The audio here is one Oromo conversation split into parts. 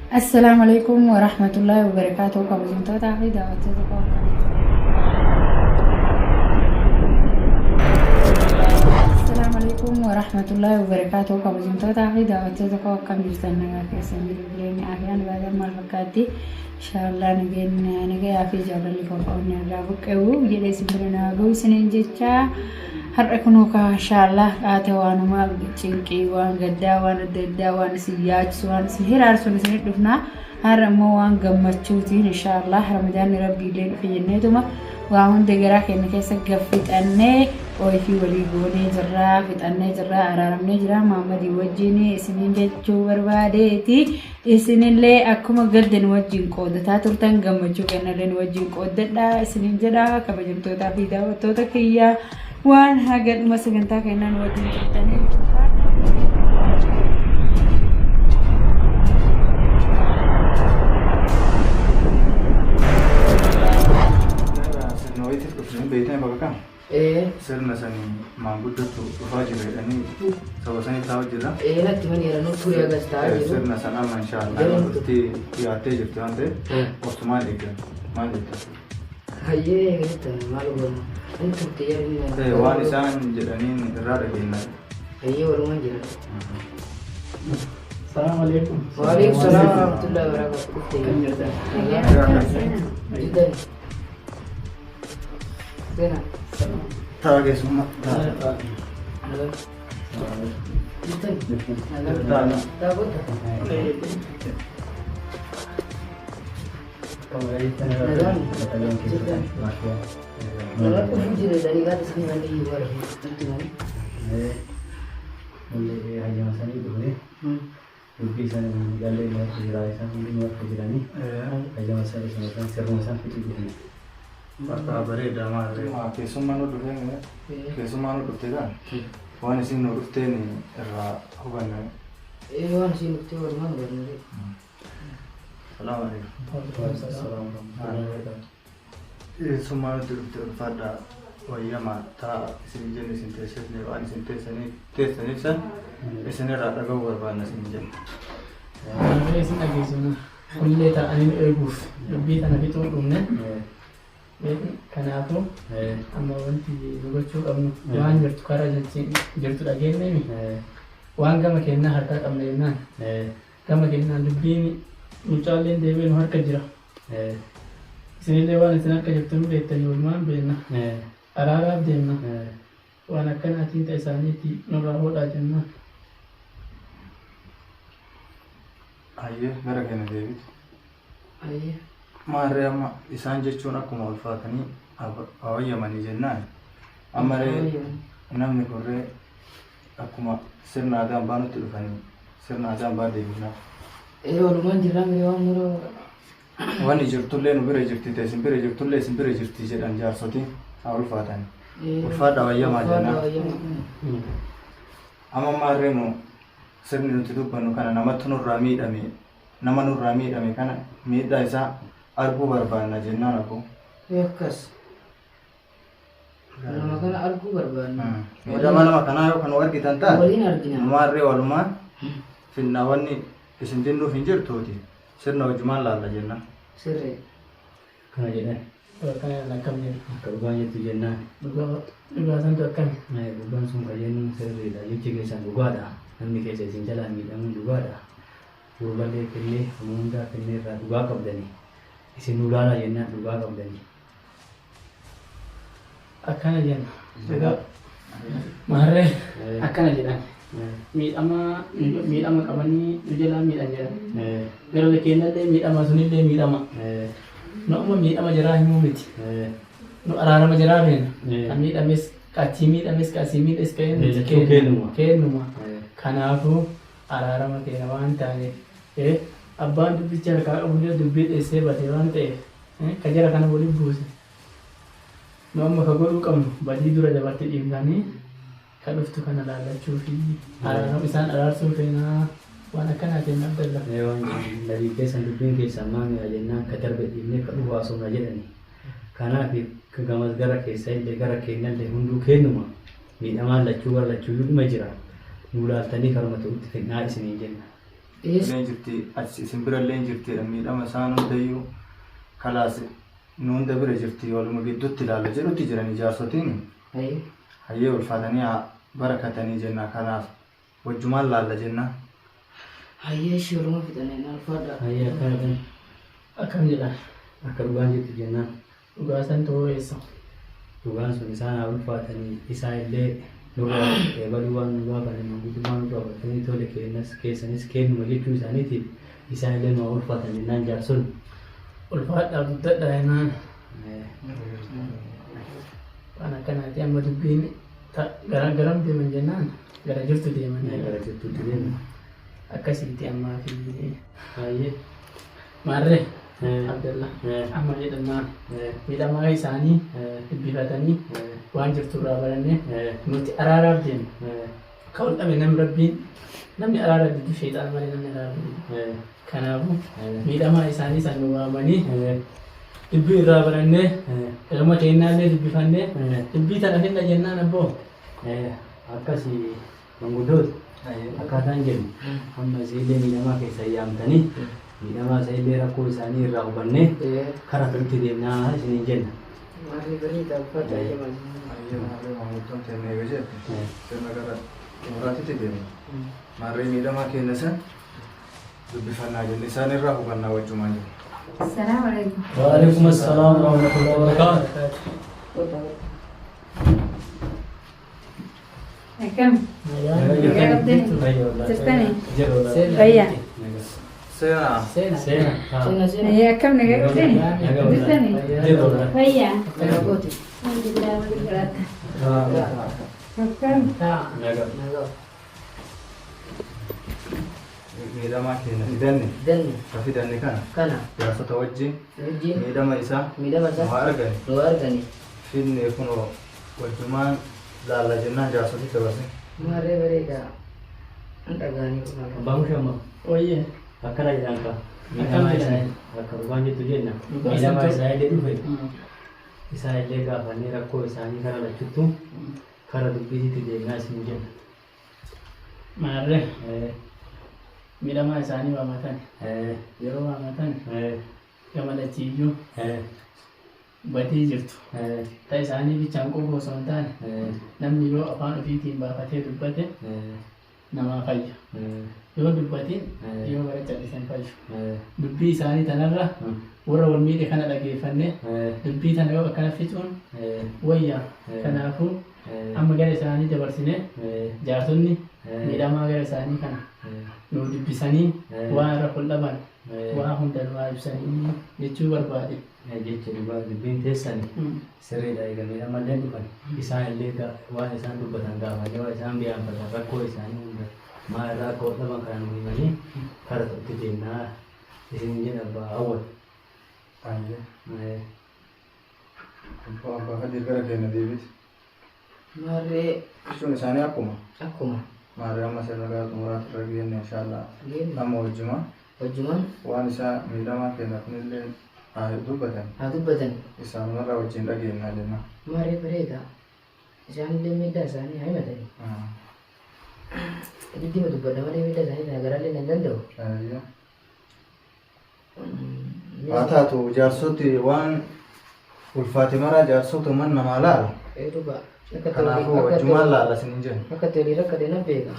السلام عليكم ورحمة الله وبركاته. قبل تعالي دعوتك. السلام عليكم ورحمة الله وبركاته. قبل تعالي دعوتك وكم جبتنا كيسان جبرين أحيان بعد ما الفكاتي إن شاء الله نجي في جبل الكوكب نرجعك أو جلس برنا أبو سنين جتة هركنوا إن شاء الله أتوانو ما بتشينكي وان قدا وان الددا وان سياج وان سهير أرسل سنين دفنا هرمو وان قمتشوتين إن شاء الله رمضان ربي لين في جنتهما وعون دقراك إنك يسقفت أني وفي ولي قولي جرا فت أني جرا أرارم نجرا محمد يوجيني سنين جتشو برباديتي سنين لي أكما قد نوجين قودة تاترتن قمتشو كنا لنوجين قودة لا سنين جرا كبجمتو تافي داوتو تكيا وان هاجد مسجنتا كنا نوجين جتاني بيتنا بقى سرنا سني ما قلت تفاجئ يعني سو سني تفاجئ لا لا تمني أنا نقول يا جستار سرنا سنة ما إن شاء الله تي ياتي جبت أنت وستما ليك ما ليك هاي أنت ما لقون أنت تيجي وان إنسان جرانين رادة بينا هاي ورمان جرا السلام عليكم. وعليكم السلام ورحمة الله وبركاته. جدا زين تاجي سما Bapak bereda mare. Kesuma no dulu ni, kesuma no dulu kan. Wan sih no dulu ni era huban ni. wan sih nukti orang mana ni. Assalamualaikum. Kesuma no dulu pada wajah mata sini jenis sintesis ni, wan sintesis ni, tes ni san. Esene rata kau berapa nasi ni jem. Ini sih lagi semua. Kuliah tak ani ergus. Lebih tanah itu rumnya. Kanaafuu amma wanti nu gochuu qabnu waan jirtu karaa jirtu dhageenyeemi waan gama kennaa harkaa qabna jennaan gama kennaan dubbiin mucaalleen deebi'ee nu harka jira isinillee waan isin harka jirtu nu beektanii walumaan beenna araaraaf deemna waan akkanaatiin ta'e isaaniitti nurraa hodhaa jennaan. Ayyee gara keenya deebitu. Ayyee. Maarree isaan jechuun akkuma ulfaatanii awwayyamanii jennaan ammaree namni korree akkuma sirna aadaan baanutti dhufanii sirna aadaan baa deebinaaf. Walumaan jirra mee waan muroo. Wanni jirtullee nu bira jirti ta'e isin bira jirtullee isin bira jirti jedhan jaarsotiin haa ulfaatan. Ulfaadha awwayyamaa jennaan. Amma maarree nu sirni nuti dubbannu kana namatti nurraa miidhame nama nurraa miidhame kana miidhaa isaa arguu barbaanna jennaan abbo. Akkas. Nama kana arguu barbaanna. Miidhama nama kanaa yoo kan argitan taate waliin argina. Maarree walumaan finna wanni isin jennuuf hin jirtuuti sirna wajjumaan laalla jennaan. Sirrii. Kana jedhan. Kana akkam jedhu. Akka dhugaan jettu jennaan. Dhugaa santu akkami. Dhugaan sun kan jennuun sirriidha. Jechi keessaan dhugaadha. Namni keessa isin jalaan miidhamuun dhugaadha. Gurballee kennee hundaa kennee irraa dhugaa qabdanii. Isin ulaalaa jennaan dhugaa qabdanii. Akkana jenna. Dhugaa. Maarree akkana jedhan. Miidhama qabanii nu jalaa miidhan jedhan. Gara keenyallee miidhama sunillee miidhama. Nu amma miidhama jiraa himuu miti. Nu araarama jiraa feena. Kan miidhames qachii miidhames qasii miidhes kennuma. Kanaafuu araarama keenya waan taaneef abbaan dubbicha harkaa qabullee dubbii dheessee batee waan ta'eef ka jara kana waliin buuse. Nu amma ka godhuu qabnu badii dura dabartee dhiibnanii ka dhuftu kana laallachuu fi isaan araarsuu feenaa waan akkanaatiin abdalla. Labii keessan dubbiin keessan maamila jennaan ka darbe dhiibnee ka dhufu haasofna jedhani. Kanaaf gamas gara keessa illee gara keenyallee hunduu kennuma miidhamaan lachuu gara lachuu dhuma jira. Nu laaltanii karuma ta'utti kennaa isinii jenna. illee jirti achi isin bira illee jirti miidhama isaan hundayyuu kalaas nu hunda bira jirti waluma gidduutti ilaalla jedhutti jiran ijaarsotiin hayyee ulfaatanii barakatanii jenna kanaaf wajjumaan laalla jenna. Hayyee shiruma fixanii alfaadha. Hayyee Akkam jedhan akka dhugaan jirtu jennaan. dhugaa san ta'uu eessa? Dhugaan sun isaan haa ulfaatanii isaa illee nurraa eebaluu waan nu gaafatanii guutummaa nurraa fudhatanii tole keessanis kennuma jechuu isaaniitiif isaan illee nu haa ulfaatan jennaan jaarson. Ulfaadhaa guddadhaa jennaan. Waan akkanaati amma dubbiin garam deeman jennaan gara jirtu deeman. Gara jirtuutti deeman. Akkasitti ammaa fi Hayyee. maarree Abdallah amma jedhamaa miidhamaa isaanii dubbifatanii waan jirtu irraa barannee nuti araaraaf deemna. Ka'uun dhabe namni araara diddu sheexaan malee namni araara. Kanaafuu miidhamaa isaanii san nu waamanii dubbii irraa barannee ilma keennaallee dubbifannee dubbii tana finna jennaan abboo. Akkasii manguddoota akkaataan jedhu amma isiillee miidhamaa keessa yaamtanii miidhamaa isa illee rakkoo isaanii irraa hubannee karaa turtii deemnaa isiniin jenna. Maarree bareeda uffata jedhaman. Hayyee maarree maamuddoon teennee yoo jette sirna gara xumuraatitti deemna. Maarree miidhamaa keenya san dubbifannaa jenne isaan irraa hubannaa wajjumaan jiru. Assalamu alaikum. Waalaikum assalaam wa rahmatullahi wa barakatuh. Akkam? Fayyaa. Seenaa. Ayyaa akkam nagaa qabdani? Dubbistani? Fayyaa. Alhamdulillah waliin jiraata. Akkam? Miidhamaa keenya fidanne Danni ka fidanne kana jaarsota wajjin wajjin miidhama isaa miidhama nu isaa argani. nu argani. Finne kunoo wajjumaan laalla jennaan jaarsoti dabase. Maarree bareeda an dhagaanii kun Abbaan Mushammaa Wayye akkana jedhaan ka Akkam miidhamaa jedhan. isaa akka dhugaan jettu jenna. Dhugaa Miidhamaa jettu. isaa illee dhufe isaa illee gaafannee rakkoo isaanii kara lachuttu kara dubbisiitti deemnaa isin jenna. maarree miidhamaa isaanii waamatan yeroo waamatan gamadachiiyyuu badii jirtu. Ta isaanii bichaan qofa osoo hin taane namni yoo afaan ofiitiin baafatee dubbate namaa fayya. Yoo dubbatiin yoo bara callisan fayyu. Dubbii isaanii tanarra warra wal miidhe kana dhageeffannee dubbii tana yoo akkana ficuun wayya. Kanaafuu amma gara isaanii dabarsinee jaarsonni miidhamaa gara isaanii kana nu dubbisanii waan irra qullaban waa hundanumaa ibsanii jechuu barbaade. Jecha dhugaa dubbiin teessani sirriidha eegamee ammallee dhufan isaan illee waan isaan dubbatan gaafannee waan isaan biyyaanfatan rakkoo isaanii hunda maa irraa akka hodhaman kana nu himanii kara tokkotti deemnaa isin jedha abbaa awwal. Hayyee. Abbaa Kadir gara keenya deebiti. maarree Jechuun isaanii akkuma akkuma maarree amma sirna gara xumuraatti irra geenne inshaallah geenye amma wajjumaan wajjumaan waan isaa miidhamaa keenya kunillee haa dubbatan haa dubbatan. isaanumarraa wajjin dhageenyaa jenna. Maarree bareeda isaanillee miidhaa isaanii haa himatanii. Diddima dubbadha malee miidhaa isaanii tana garaallee hin danda'u. Hayyee. Haa taatu jaarsoti waan ulfaate maraa jaarsota man namaa laala. Dhugaa Kanaafuu wajjumaan laala isiniin jenna. akka ta'e rakkate na beeka.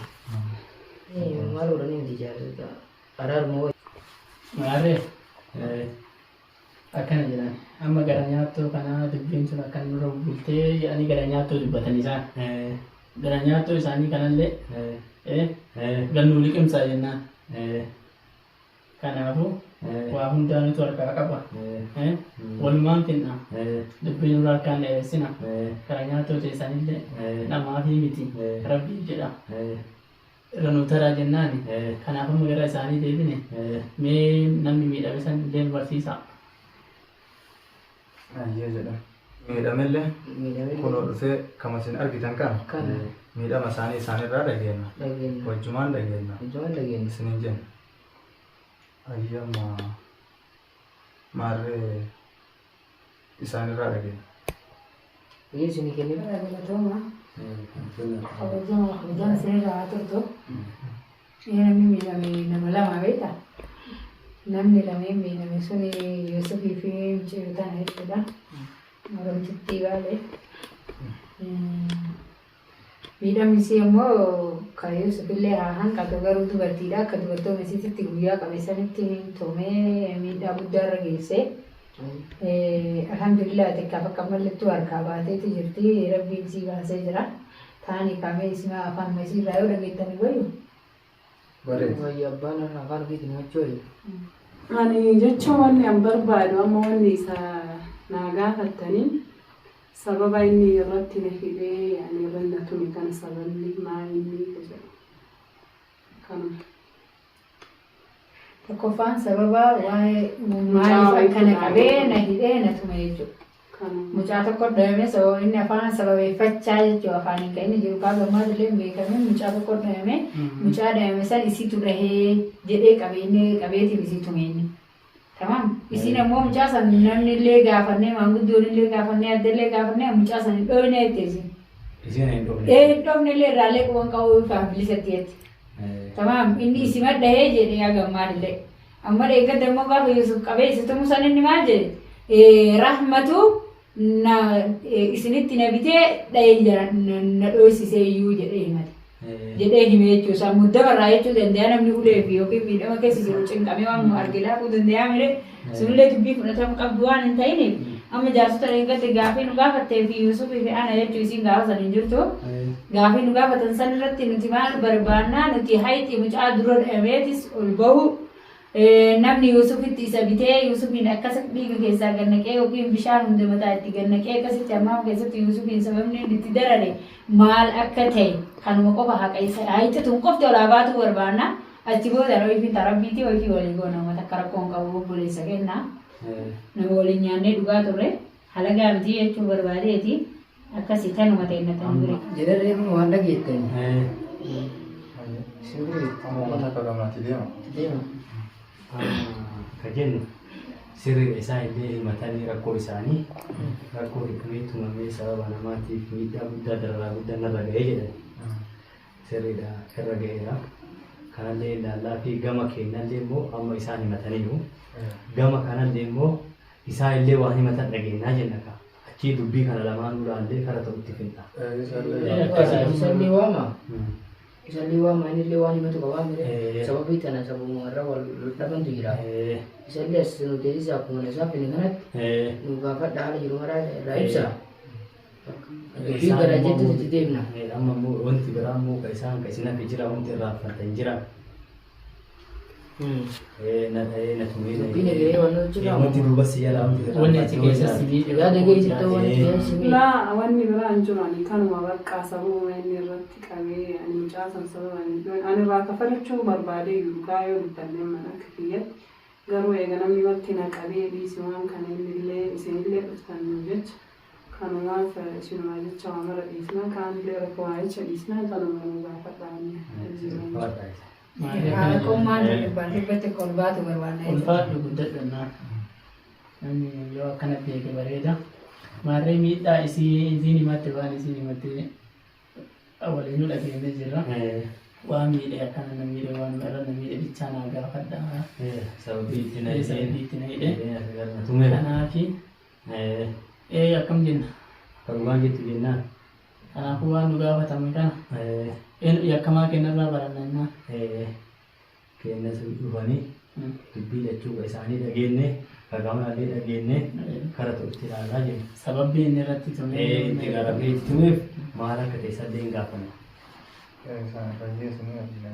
Maal godhanii miti jaarsota araaruma wayii. Maarree akkana jedhan amma gara nyaattoo kanaa dubbiin sun akka nurra bultee jedhanii gara nyaattoo dubbatan isaan. Gara nyaattoo isaanii kanallee gannuu liqimsaa jennaan. Kanaafuu waa hundaanutu harkaa qaba. Walumaan finna dubbii nurraa akkaan dheeressina. Gara nyaattoo teessanillee namaa fi miti rabbii jedha. Irra nu taraa jennaani. Kanaaf amma gara isaanii deebine mee namni miidhame san illee nu barsiisa. Hayyee jedha. Miidhamellee kunoo dhufee kama isin argitan kana Kana miidhama isaanii isaanirraa dhageenna. dhageenya. Wajjumaan dhageenna. Wajjumaan dhageenya. Isiniin jenna. Hayyamma maarree isaanirraa dhageenna. Biyyi isinii kennitu. Galatooma. Kabajama sirriirraa haa turtu. namni miidhame nama lama beektaa? Namni lameen miidhame suni Yusufii fi Miciruu tana jechuudha. Moromtittii baale. Miidhamni isii immoo kan Yusufillee haa hanqatu garuu dubartiidha. Akka dubartoonni isiitti guyyaa qabeessanitti toomee miidhaa guddaa irra geesse. Alhamdulillah xiqqaaf akka mallattuu harkaa baateeti jirti. Rabbiin isii baasee jira. Taani kaamee isima afaan masii irraa yoo dhageettanii wayyu. Wayya abbaan afaan ofiitiin hojjooyi. Ani jecha wanni an barbaadu amma wanni isa naa gaafattanii sababa inni irratti na hidhee ani irra tume kan sababni maali kanuma. Tokkoffaan sababa waa'ee maaliif akkana qabee na hidhee na tume jechuudha. Mucaa tokko dhabame sababa inni afaan sababeeffachaa jechuudha afaaniin kan inni jiru kaa gammaallee hin beekame mucaa tokko dhabame mucaa dhabame san isiitu dhahee jedhee qabeetiif isii tume inni. Tamam isiin ammoo mucaa san namni illee gaafannee maanguddoon illee gaafannee addallee gaafannee mucaa san hin dhoofne jettee isiin. Isiin hin dhoofne. Hin dhoofne illee irraallee quban qabuu ifaan bilisatti jetti. Tamam inni isima dhahee jedhee yaa gammaallee. Amma eeggadda immoo gaafa Yusuf qabee isa tumu san inni maal jedhe rahmatu na isinitti na bitee dhahee jira na dhoosisee iyyuu jedhee himate. Jedhee hime jechuudha. Muddamarraa jechuu danda'a namni ulee fi yookiin miidhama keessa jiru cinqamee waan arge laafuu danda'a mire sunillee dubbii fudhatama qabdu waan hin ta'iniif amma jaarsota eeggatte gaafii nu gaafattee fi Yusufii fi ana jechuu isiin gaafa san hin jirtu. Gaafii nu gaafatan san irratti nuti maal barbaannaa nuti hayti mucaa dura dhabeetis ol bahu. Namni Yusufitti isa bitee Yusufiin akkasitti dhiiga keessaa gannaqee yookiin bishaan hunda mataa itti gannaqee akkasitti ammaa keessatti Yusufiin sababni itti darare maal akka ta'e kanuma qofa haqa isa hayittatuun qofti olaa baatu barbaanna achi booda roifiin tarabbiitii ofii walii goona uummata akka rakkoon qabu obboleessa kennaa nama waliin nyaannee dhugaa turre halagaa miti jechuu barbaadeeti akkasii kanuma ta'inatan dure. Jedharree kun waan dhageettani. Amma akka gamaatti deema. Ka jennu sirriidha isaan illee himatanii rakkoo isaanii rakkoo hiikamee tumamee sababa namaatiif miidhaa guddaa dararaa guddaa narra ga'ee jedhan sirriidha irra ga'eera. Kanallee ilaallaa fi gama keenyallee immoo amma isaan himataniiru. Gama kanallee immoo isaan illee waan himatan dhageenyaa jenna ka achii dubbii kana lamaan duraallee kara ta'utti finna. Isallee waama. Isallee waama inni illee waan himatu qabaa mire sababii tana sababuma irra wal dhabantu jira. Isallee as nuti isa akkuma isaaf inni kanatti nu gaafadha haala jiru maraa irraa ibsa. Dubbii gara jettu itti deemna. Amma immoo wanti biraa immoo ka isaan ka isin akka jira wanti irraa fatan jira. Dubbiin egeree waan nuti jira. Wanti duuba si jala Wanni achi keessatti miidhagina. Yaada geessitta wanti keessi miidha. Laa wanni biraa hin jiru ani kanuma bakka sababuma inni irratti qabee ani mucaa san sababa ani irraa kafalachuu barbaadee yookaan yoo dubbanne mana akka kiyyatti garuu eega namni walitti naqabee dhiisi waan kana illee isinillee dhuftan jecha kanumaaf isinumaa jecha waan mara dhiisna kaanillee rakkoo waa jecha dhiisna kanuma nu gaafadhaan. Haala qommaan dubbatti kolbaatu barbaadna. Ulfaadhu guddadhannaa. Namni yoo akkana beeke bareeda. Maarree miidhaa isiin himatte waan isiin himatte waliin dhageenye jirra. Waan miidhee akkana na miidhe waan irra na miidhe bichaa naa gaafadha. Sababii itti na hidhe. Kanaafi akkam jenna. Kanumaan jettu jennaan. Kanaafuu waan nu gaafatame kana yakkamaa kennarraa barannannaa. Kennas dhufanii dubbii jechuudha isaanii dhageenye kagamallee dhageenye kara itti ilaalaa jiru. Sababbii inni irratti tumee itti garamee itti tumeef maal akka ta'e sadeen gaafanna. Isaan fayyeessu ni argina.